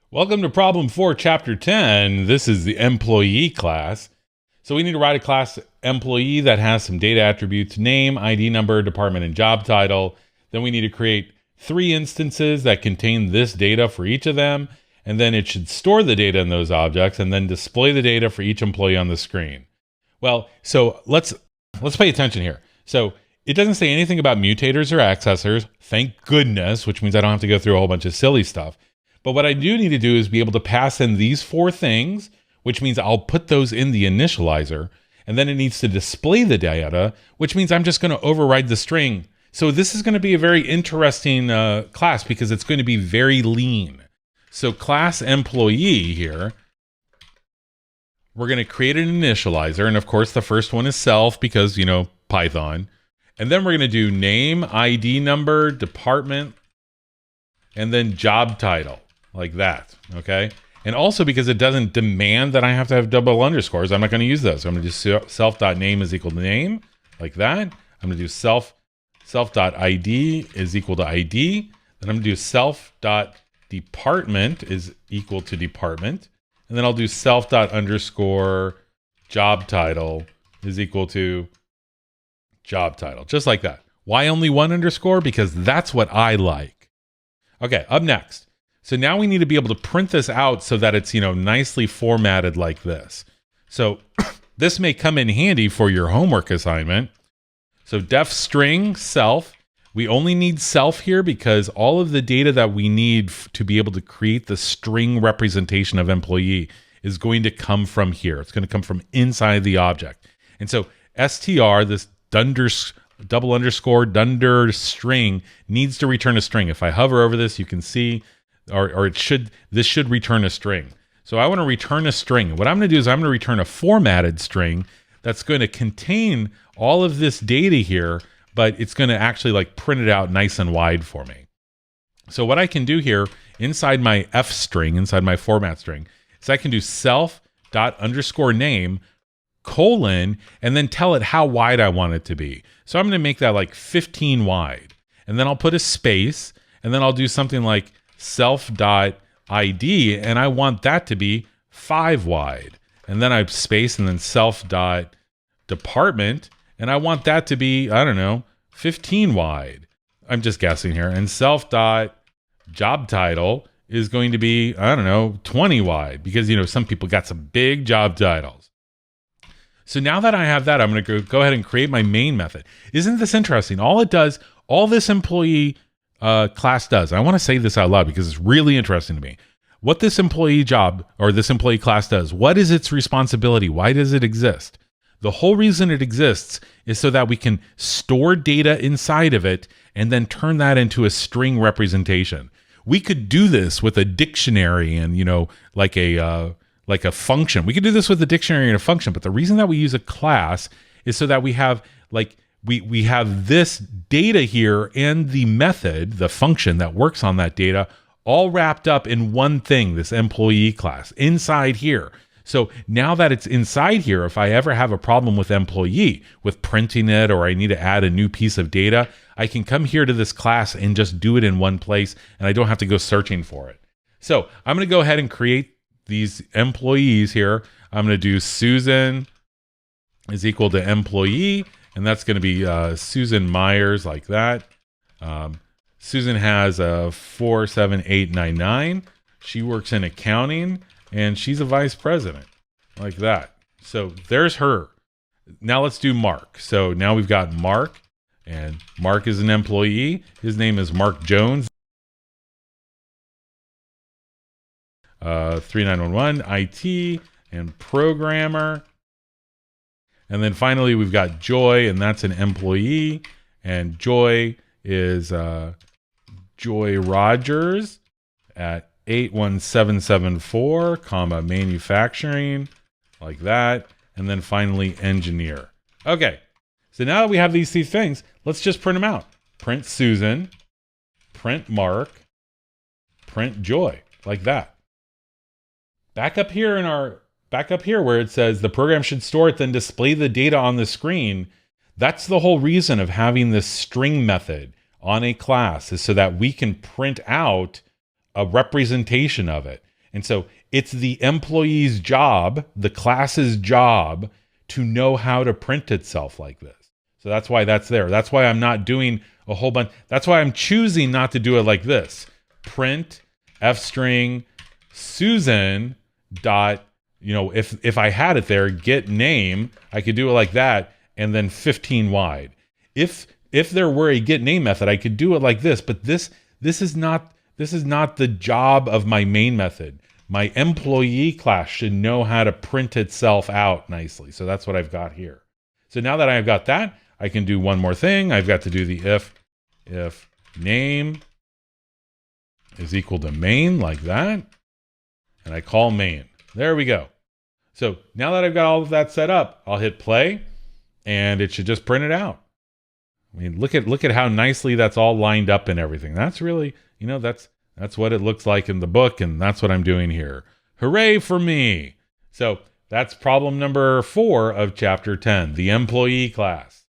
Welcome to Problem 4, Chapter 10. This is the employee class. So we need to write a class employee that has some data attributes: name, ID number, department, and job title. Then we need to create 3 instances that contain this data for each of them. And then it should store the data in those objects and then display the data for each employee on the screen. Well, so let's pay attention here. So it doesn't say anything about mutators or accessors. Thank goodness, which means I don't have to go through a whole bunch of silly stuff. But what I do need to do is be able to pass in these 4 things, which means I'll put those in the initializer, and then it needs to display the data, which means I'm just going to override the string. So this is going to be a very interesting class because it's going to be very lean. So class employee here, we're going to create an initializer, and of course the first one is self because, Python. And then we're going to do name, ID number, department, and then job title. Like that, okay? And also because it doesn't demand that I have to have double underscores, I'm not going to use those. So I'm going to do self.name is equal to name, like that. I'm going to do self.id is equal to ID. Then I'm going to do self.department is equal to department. And then I'll do self.underscore job title is equal to job title, just like that. Why only one underscore? Because that's what I like. Okay, up next. So now we need to be able to print this out so that it's, nicely formatted like this. So this may come in handy for your homework assignment. So def string self, we only need self here because all of the data that we need to be able to create the string representation of employee is going to come from here. It's going to come from inside the object. And so str, this double underscore dunder string, needs to return a string. If I hover over this, you can see, this should return a string. So I want to return a string. What I'm going to do is I'm going to return a formatted string that's going to contain all of this data here, but it's going to actually print it out nice and wide for me. So what I can do here inside my f string, inside my format string, is I can do self._name : and then tell it how wide I want it to be. So I'm going to make that 15 wide. And then I'll put a space, and then I'll do something like self.id, and I want that to be 5 wide. And then I space, and then self.department, and I want that to be, 15 wide. I'm just guessing here. And self.job title is going to be, 20 wide, because, some people got some big job titles. So now that I have that, I'm going to go ahead and create my main method. Isn't this interesting? All this employee class does, I want to say this out loud because it's really interesting to me. What this employee job or this employee class does, what is its responsibility? Why does it exist? The whole reason it exists is so that we can store data inside of it and then turn that into a string representation. We could do this with a dictionary and, like a function. We could do this with a dictionary and a function, but the reason that we use a class is so that we have we have this data here and the method, the function that works on that data, all wrapped up in one thing, this employee class inside here. So now that it's inside here, if I ever have a problem with employee, with printing it, or I need to add a new piece of data, I can come here to this class and just do it in one place, and I don't have to go searching for it. So I'm going to go ahead and create these employees here. I'm going to do Susan is equal to employee, and that's going to be Susan Myers, like that. Susan has a 47899. She works in accounting, and she's a vice president, like that. So there's her. Now let's do Mark. So now we've got Mark, and Mark is an employee. His name is Mark Jones. 3911 IT and programmer. And then finally we've got Joy, and that's an employee, and Joy is Joy Rogers at 81774, manufacturing, like that. And then finally engineer. Okay, so now that we have these 3 things, let's just print them out. Print Susan, print Mark, print Joy, like that. Back up here where it says the program should store it, then display the data on the screen. That's the whole reason of having this string method on a class, is so that we can print out a representation of it. And so it's the employee's job, the class's job, to know how to print itself like this. So that's why that's there. That's why I'm not doing a whole bunch. That's why I'm choosing not to do it like this. Print f string Susan dot, if I had it there, get name, I could do it like that, and then 15 wide. If there were a get name method, I could do it like this, but this is not the job of my main method. My employee class should know how to print itself out nicely. So that's what I've got here. So now that I've got that, I can do one more thing. I've got to do the if name is equal to main, like that. And I call main. There we go. So now that I've got all of that set up, I'll hit play and it should just print it out. I mean, look at how nicely that's all lined up and everything. That's really, that's what it looks like in the book, and that's what I'm doing here. Hooray for me. So that's problem number 4 of chapter 10, the employee class.